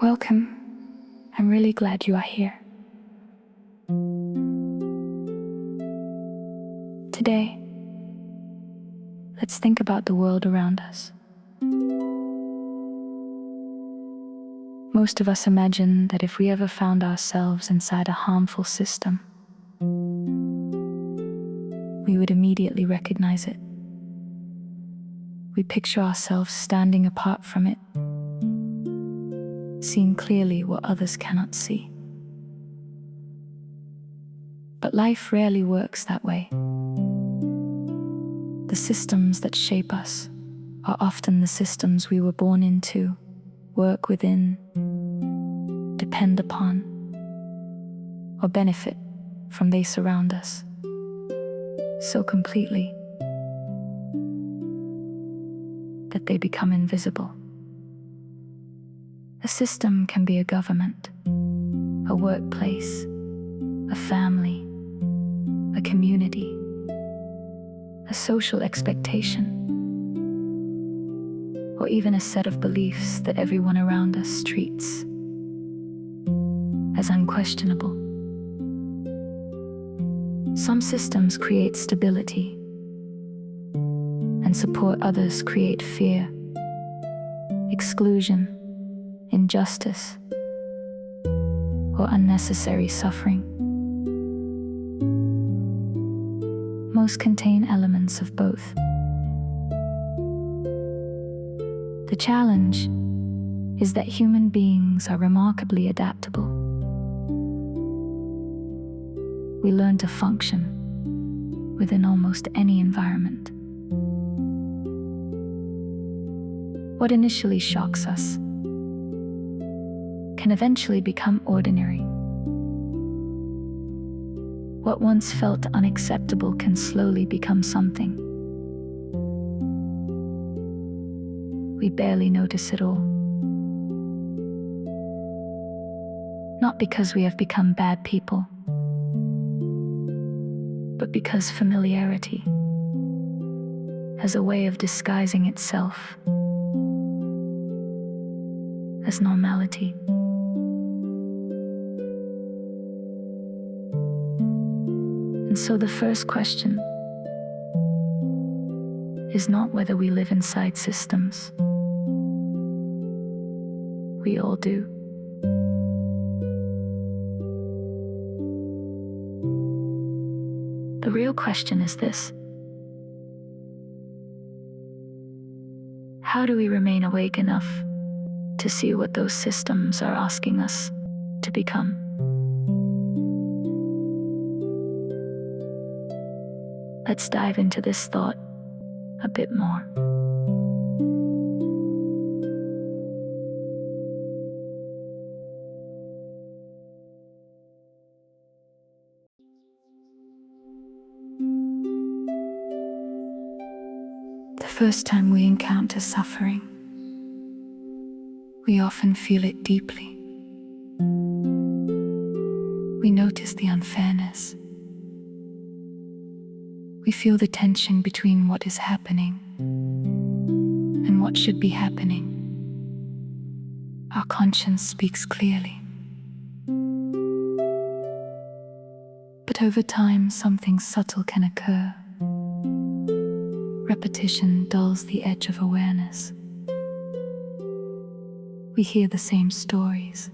Welcome. I'm really glad you are here. Today, let's think about the world around us. Most of us imagine that if we ever found ourselves inside a harmful system, we would immediately recognize it. We picture ourselves standing apart from it, seeing clearly what others cannot see. But life rarely works that way. The systems that shape us are often the systems we were born into, work within, depend upon, or benefit from. They surround us so completely that they become invisible. A system can be a government, a workplace, a family, a community, a social expectation, or even a set of beliefs that everyone around us treats as unquestionable. Some systems create stability, and support others create fear, exclusion, injustice, or unnecessary suffering. Most contain elements of both. The challenge is that human beings are remarkably adaptable. We learn to function within almost any environment. What initially shocks us can eventually become ordinary. What once felt unacceptable can slowly become something we barely notice at all. Not because we have become bad people, but because familiarity has a way of disguising itself as normality. And so the first question is not whether we live inside systems. We all do. The real question is this: how do we remain awake enough to see what those systems are asking us to become? Let's dive into this thought a bit more. The first time we encounter suffering, we often feel it deeply. We notice the unfairness. We feel the tension between what is happening and what should be happening. Our conscience speaks clearly. But over time, something subtle can occur. Repetition dulls the edge of awareness. We hear the same stories.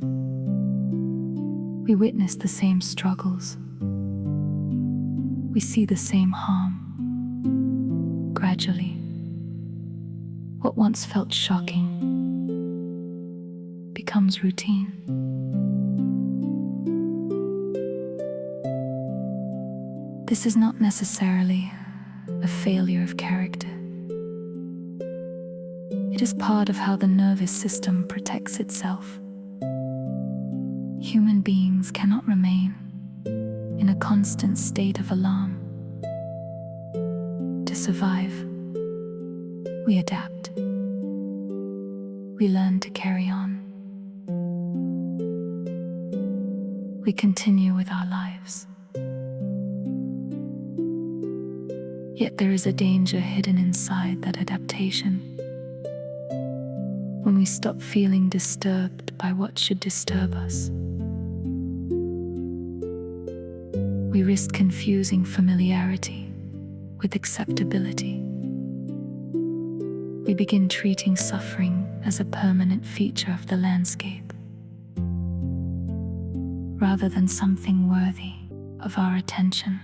We witness the same struggles. We see the same harm. Gradually, what once felt shocking becomes routine. This is not necessarily a failure of character. It is part of how the nervous system protects itself. Human beings cannot remain in a constant state of alarm. To survive, we adapt. We learn to carry on. We continue with our lives. Yet there is a danger hidden inside that adaptation. when we stop feeling disturbed by what should disturb us. We risk confusing familiarity with acceptability. We begin treating suffering as a permanent feature of the landscape, rather than something worthy of our attention.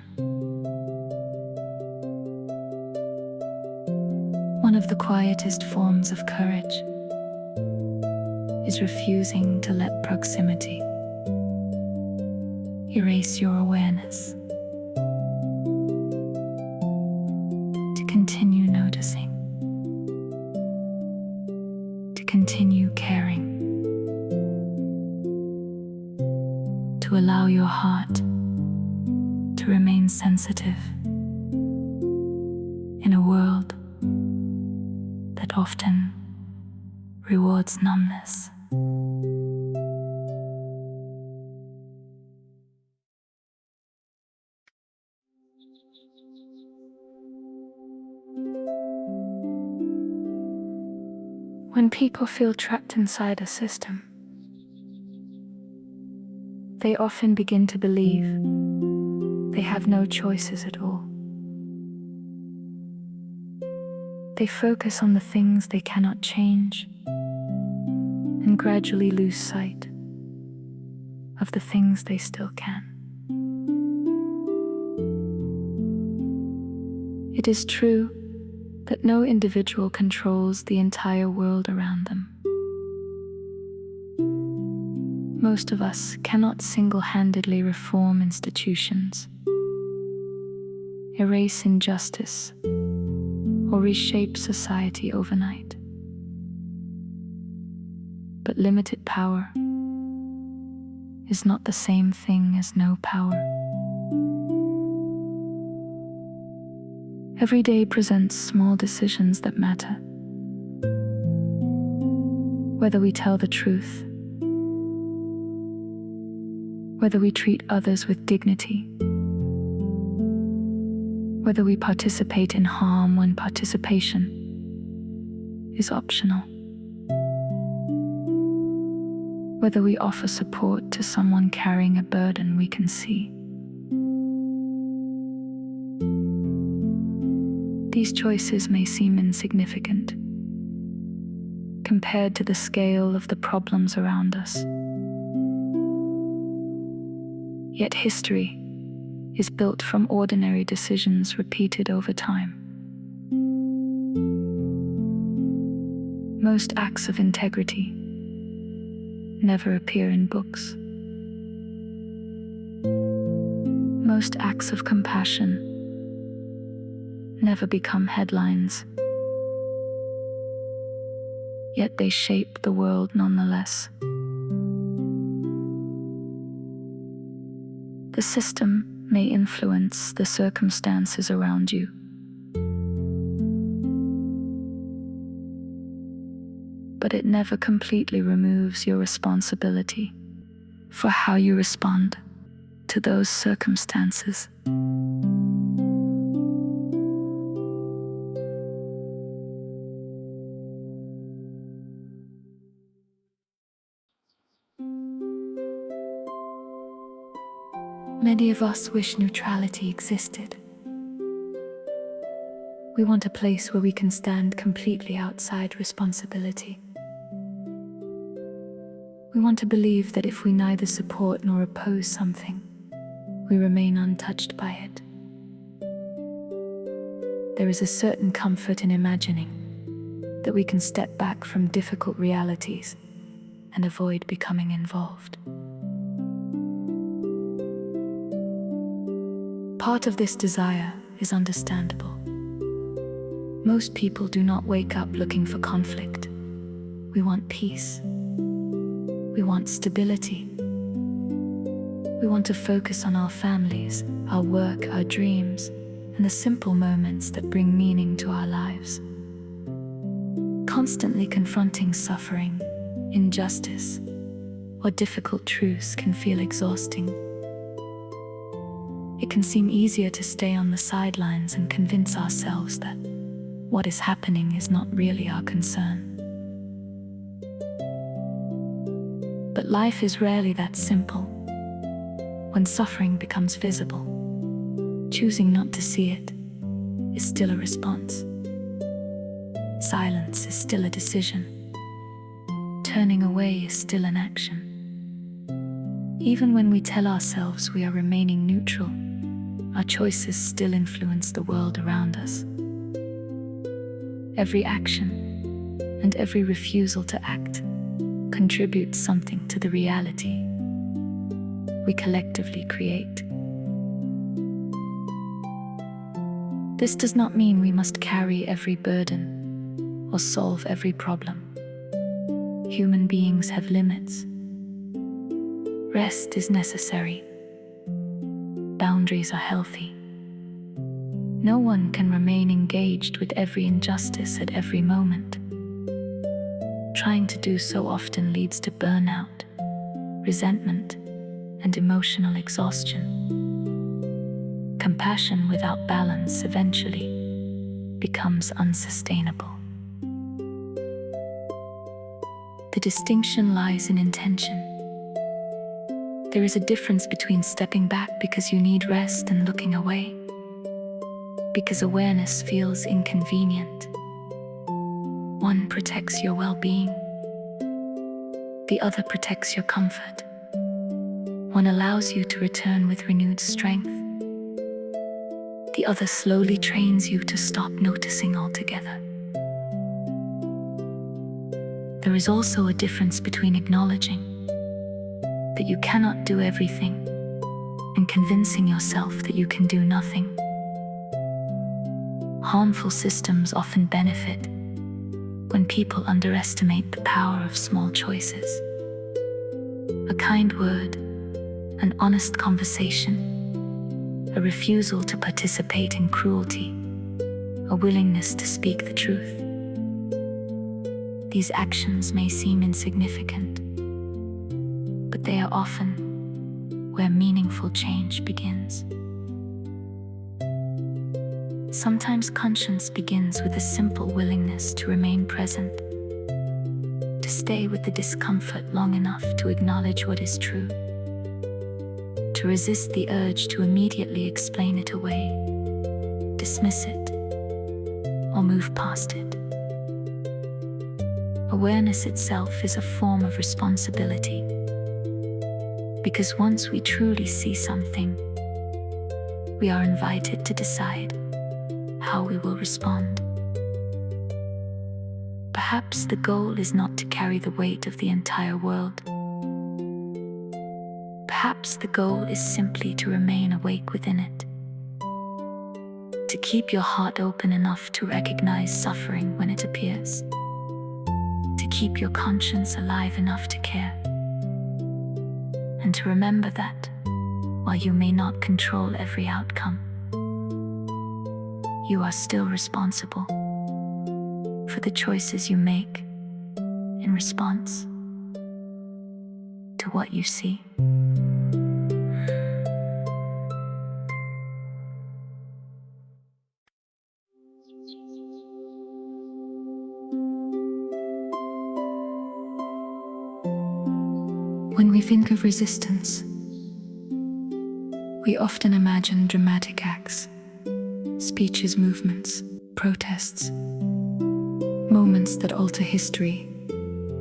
One of the quietest forms of courage is refusing to let proximity erase your awareness, to continue noticing, to continue caring, to allow your heart to remain sensitive in a world that often rewards numbness. When people feel trapped inside a system, they often begin to believe they have no choices at all. They focus on the things they cannot change and gradually lose sight of the things they still can. It is true that no individual controls the entire world around them. Most of us cannot single-handedly reform institutions, erase injustice, or reshape society overnight. But limited power is not the same thing as no power. Every day presents small decisions that matter. Whether we tell the truth, whether we treat others with dignity, whether we participate in harm when participation is optional, whether we offer support to someone carrying a burden we can see. These choices may seem insignificant compared to the scale of the problems around us. Yet history is built from ordinary decisions repeated over time. Most acts of integrity never appear in books. Most acts of compassion never become headlines. Yet they shape the world nonetheless. The system may influence the circumstances around you, but it never completely removes your responsibility for how you respond to those circumstances. Many of us wish neutrality existed. We want a place where we can stand completely outside responsibility. We want to believe that if we neither support nor oppose something, we remain untouched by it. There is a certain comfort in imagining that we can step back from difficult realities and avoid becoming involved. Part of this desire is understandable. Most people do not wake up looking for conflict. We want peace. We want stability. We want to focus on our families, our work, our dreams, and the simple moments that bring meaning to our lives. Constantly confronting suffering, injustice, or difficult truths can feel exhausting. It can seem easier to stay on the sidelines and convince ourselves that what is happening is not really our concern. But life is rarely that simple. When suffering becomes visible, choosing not to see it is still a response. Silence is still a decision. Turning away is still an action. Even when we tell ourselves we are remaining neutral, our choices still influence the world around us. Every action and every refusal to act contributes something to the reality we collectively create. This does not mean we must carry every burden or solve every problem. Human beings have limits. Rest is necessary. Boundaries are healthy. No one can remain engaged with every injustice at every moment. Trying to do so often leads to burnout, resentment, and emotional exhaustion. Compassion without balance eventually becomes unsustainable. The distinction lies in intention. There is a difference between stepping back because you need rest and looking away because awareness feels inconvenient. One protects your well-being. The other protects your comfort. One allows you to return with renewed strength. The other slowly trains you to stop noticing altogether. There is also a difference between acknowledging that you cannot do everything and convincing yourself that you can do nothing. Harmful systems often benefit when people underestimate the power of small choices. A kind word, an honest conversation, a refusal to participate in cruelty, a willingness to speak the truth. These actions may seem insignificant, but they are often where meaningful change begins. Sometimes conscience begins with a simple willingness to remain present, to stay with the discomfort long enough to acknowledge what is true, to resist the urge to immediately explain it away, dismiss it, or move past it. Awareness itself is a form of responsibility, because once we truly see something, we are invited to decide how we will respond. Perhaps the goal is not to carry the weight of the entire world. Perhaps the goal is simply to remain awake within it, to keep your heart open enough to recognize suffering when it appears, to keep your conscience alive enough to care, and to remember that, while you may not control every outcome, you are still responsible for the choices you make in response to what you see. When we think of resistance, we often imagine dramatic acts, speeches, movements, protests, moments that alter history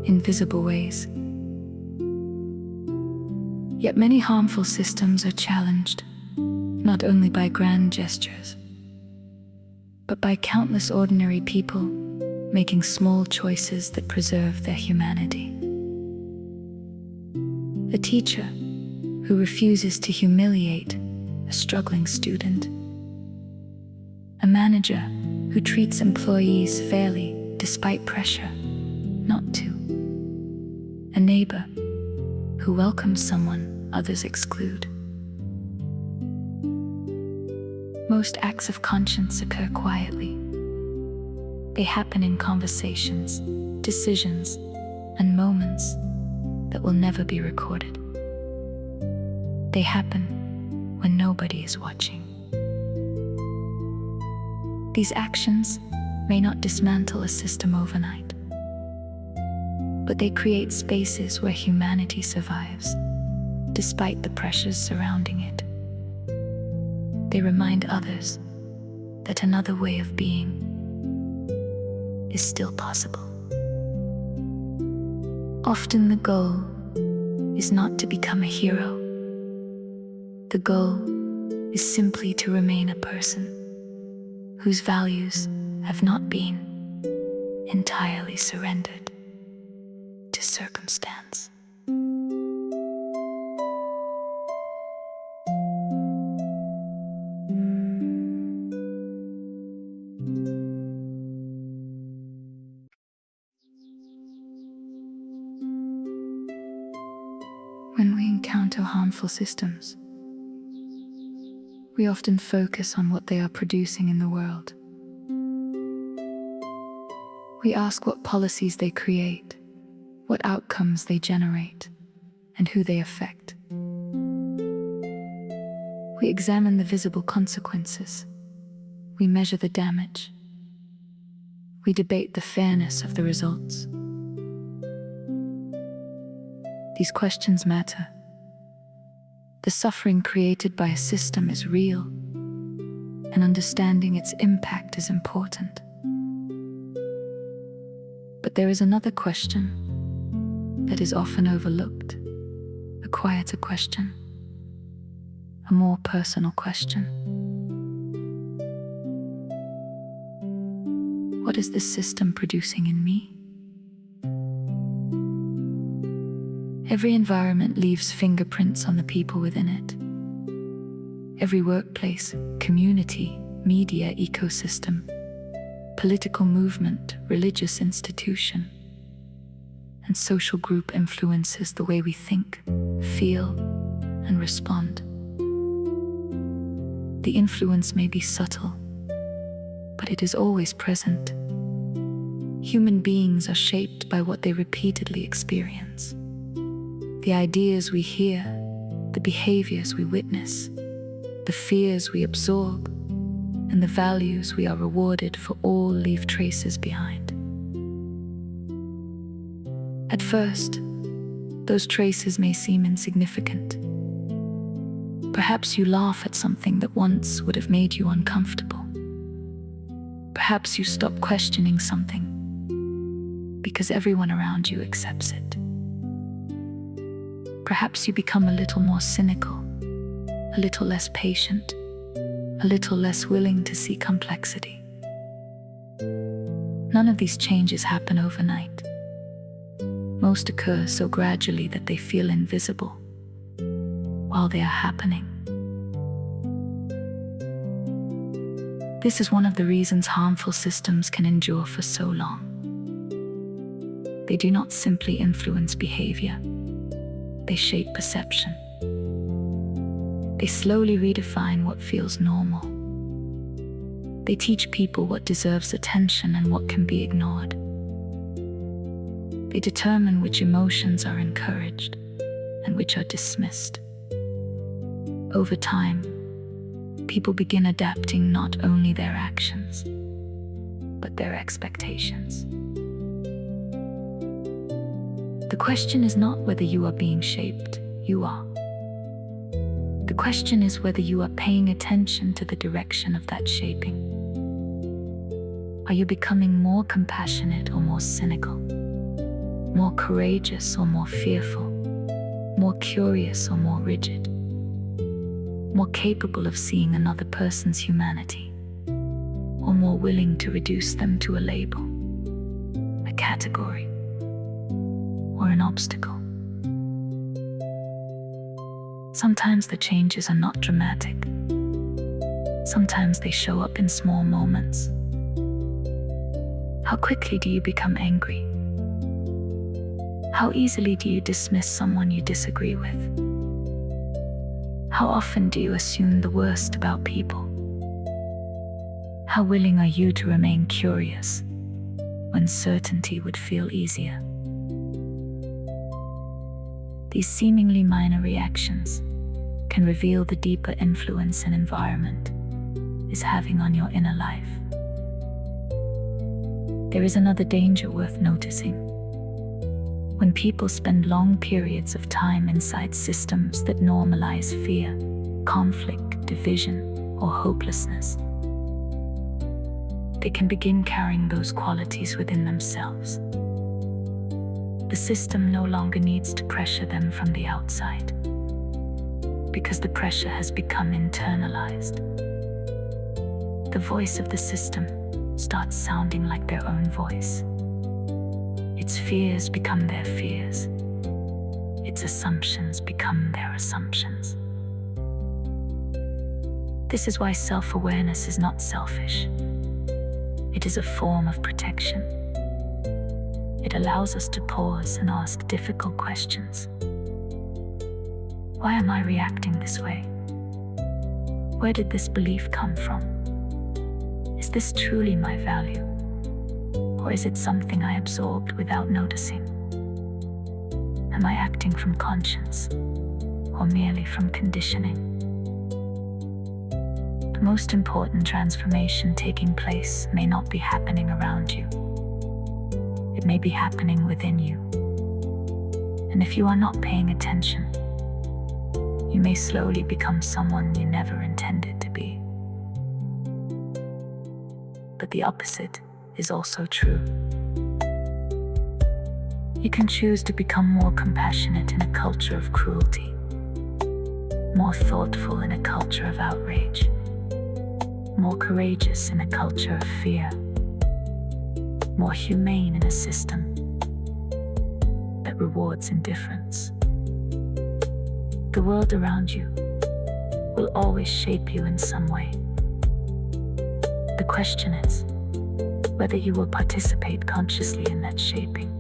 in visible ways. Yet many harmful systems are challenged, not only by grand gestures, but by countless ordinary people making small choices that preserve their humanity. A teacher who refuses to humiliate a struggling student. A manager who treats employees fairly despite pressure not to. A neighbor who welcomes someone others exclude. Most acts of conscience occur quietly. They happen in conversations, decisions, and moments that will never be recorded. They happen when nobody is watching. These actions may not dismantle a system overnight, but they create spaces where humanity survives, despite the pressures surrounding it. They remind others that another way of being is still possible. Often the goal is not to become a hero. The goal is simply to remain a person whose values have not been entirely surrendered to circumstance. When we encounter harmful systems, we often focus on what they are producing in the world. We ask what policies they create, what outcomes they generate, and who they affect. We examine the visible consequences. We measure the damage. We debate the fairness of the results. These questions matter. The suffering created by a system is real, and understanding its impact is important. But there is another question that is often overlooked, a quieter question, a more personal question. What is this system producing in me? Every environment leaves fingerprints on the people within it. Every workplace, community, media ecosystem, political movement, religious institution, and social group influences the way we think, feel, and respond. The influence may be subtle, but it is always present. Human beings are shaped by what they repeatedly experience. The ideas we hear, the behaviors we witness, the fears we absorb, and the values we are rewarded for all leave traces behind. At first, those traces may seem insignificant. Perhaps you laugh at something that once would have made you uncomfortable. Perhaps you stop questioning something because everyone around you accepts it. Perhaps you become a little more cynical, a little less patient, a little less willing to see complexity. None of these changes happen overnight. Most occur so gradually that they feel invisible while they are happening. This is one of the reasons harmful systems can endure for so long. They do not simply influence behavior. They shape perception. They slowly redefine what feels normal. They teach people what deserves attention and what can be ignored. They determine which emotions are encouraged and which are dismissed. Over time, people begin adapting not only their actions, but their expectations. The question is not whether you are being shaped, you are. The question is whether you are paying attention to the direction of that shaping. Are you becoming more compassionate or more cynical? More courageous or more fearful? More curious or more rigid? More capable of seeing another person's humanity? Or more willing to reduce them to a label, a category, or an obstacle? Sometimes the changes are not dramatic. Sometimes they show up in small moments. How quickly do you become angry? How easily do you dismiss someone you disagree with? How often do you assume the worst about people? How willing are you to remain curious when certainty would feel easier? These seemingly minor reactions can reveal the deeper influence an environment is having on your inner life. There is another danger worth noticing. When people spend long periods of time inside systems that normalize fear, conflict, division, or hopelessness, they can begin carrying those qualities within themselves. The system no longer needs to pressure them from the outside, because the pressure has become internalized. The voice of the system starts sounding like their own voice. Its fears become their fears. Its assumptions become their assumptions. This is why self-awareness is not selfish. It is a form of protection. It allows us to pause and ask difficult questions. Why am I reacting this way? Where did this belief come from? Is this truly my value? Or is it something I absorbed without noticing? Am I acting from conscience or merely from conditioning? The most important transformation taking place may not be happening around you. It may be happening within you. And if you are not paying attention, you may slowly become someone you never intended to be. But the opposite is also true. You can choose to become more compassionate in a culture of cruelty, more thoughtful in a culture of outrage, more courageous in a culture of fear, more humane in a system that rewards indifference. The world around you will always shape you in some way. The question is whether you will participate consciously in that shaping,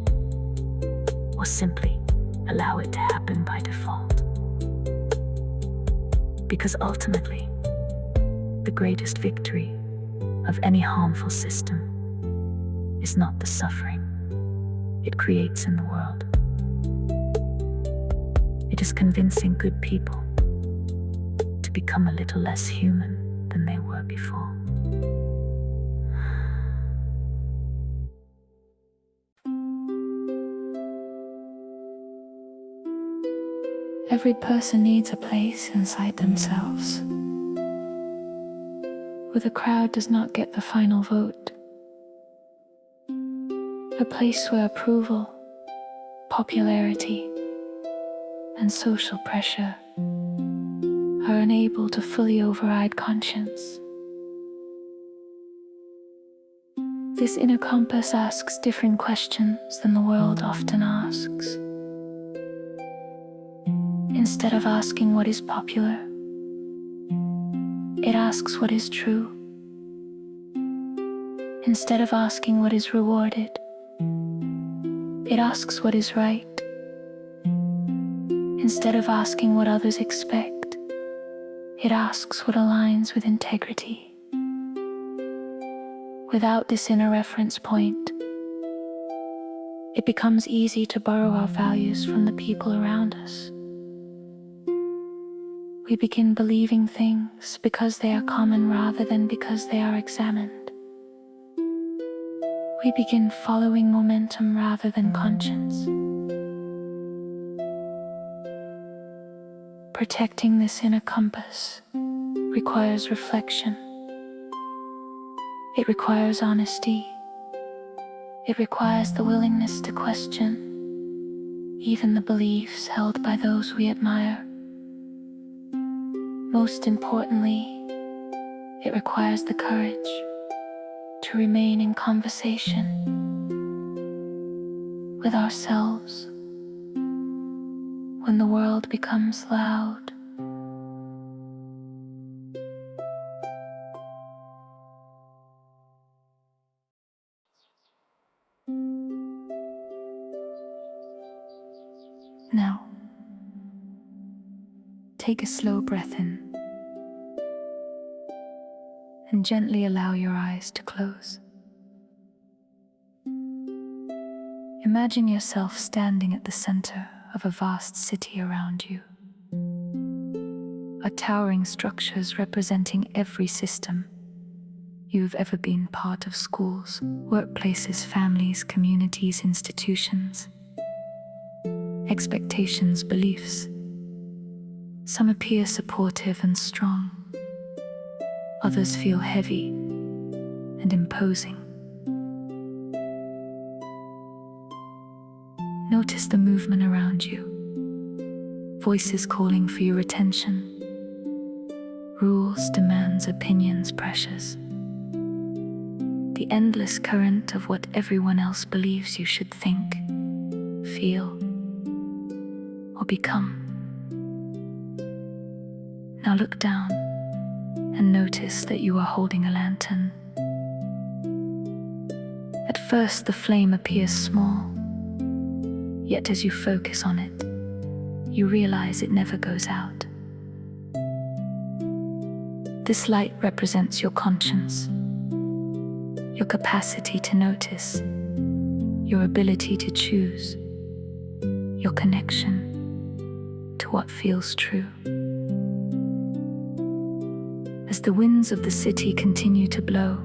or simply allow it to happen by default. Because ultimately, the greatest victory of any harmful system is not the suffering it creates in the world. It is convincing good people to become a little less human than they were before. Every person needs a place inside themselves, where the crowd does not get the final vote. A place where approval, popularity, and social pressure are unable to fully override conscience. This inner compass asks different questions than the world often asks. Instead of asking what is popular, it asks what is true. Instead of asking what is rewarded, it asks what is right. Instead of asking what others expect, it asks what aligns with integrity. Without this inner reference point, it becomes easy to borrow our values from the people around us. We begin believing things because they are common rather than because they are examined. We begin following momentum rather than conscience. Protecting this inner compass requires reflection. It requires honesty. It requires the willingness to question even the beliefs held by those we admire. Most importantly, it requires the courage to remain in conversation with ourselves when the world becomes loud. Now, take a slow breath in and gently allow your eyes to close. Imagine yourself standing at the center of a vast city around you. A towering structures representing every system you've ever been part of: schools, workplaces, families, communities, institutions. expectations, beliefs. Some appear supportive and strong. Others feel heavy and imposing. Notice the movement around you. Voices calling for your attention. Rules, demands, opinions, pressures. The endless current of what everyone else believes you should think, feel, or become. Now look down and notice that you are holding a lantern. At first, the flame appears small, yet as you focus on it, you realize it never goes out. This light represents your conscience, your capacity to notice, your ability to choose, your connection to what feels true. As the winds of the city continue to blow,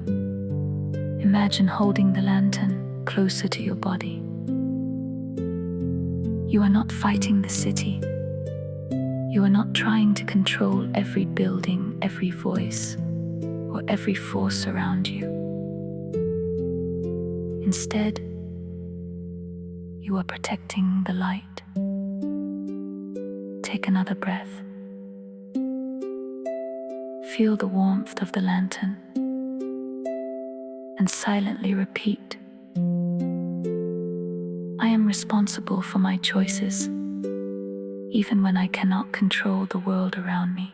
imagine holding the lantern closer to your body. You are not fighting the city. You are not trying to control every building, every voice, or every force around you. Instead, you are protecting the light. Take another breath. Feel the warmth of the lantern and silently repeat, I am responsible for my choices, even when I cannot control the world around me.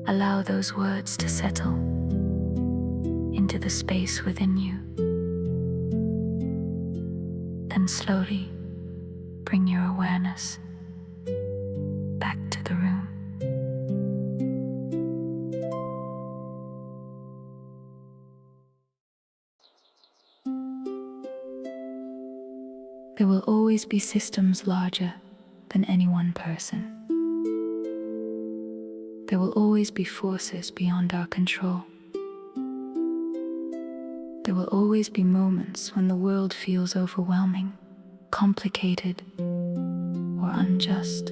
Allow those words to settle into the space within you. Then slowly bring your awareness back to the room. There will always be systems larger than any one person. There will always be forces beyond our control. There will always be moments when the world feels overwhelming, complicated, or unjust.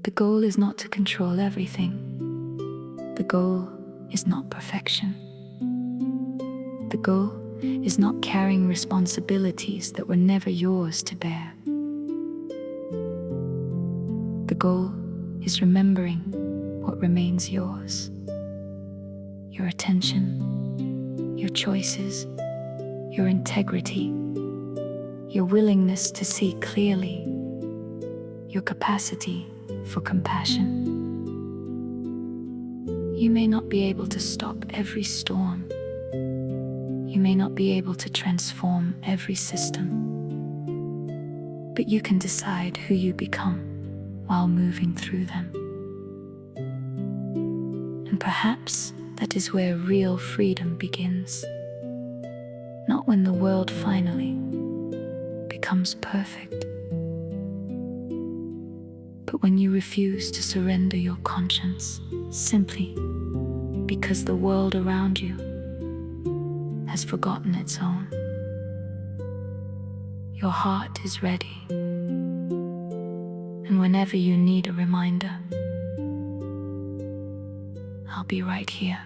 The goal is not to control everything. The goal is not perfection. The goal is not carrying responsibilities that were never yours to bear. The goal is remembering what remains yours. Your attention, your choices, your integrity, your willingness to see clearly, your capacity for compassion. You may not be able to stop every storm. You may not be able to transform every system, but you can decide who you become while moving through them. And perhaps that is where real freedom begins. Not when the world finally becomes perfect, but when you refuse to surrender your conscience simply because the world around you has forgotten its own. Your heart is ready, and whenever you need a reminder, I'll be right here.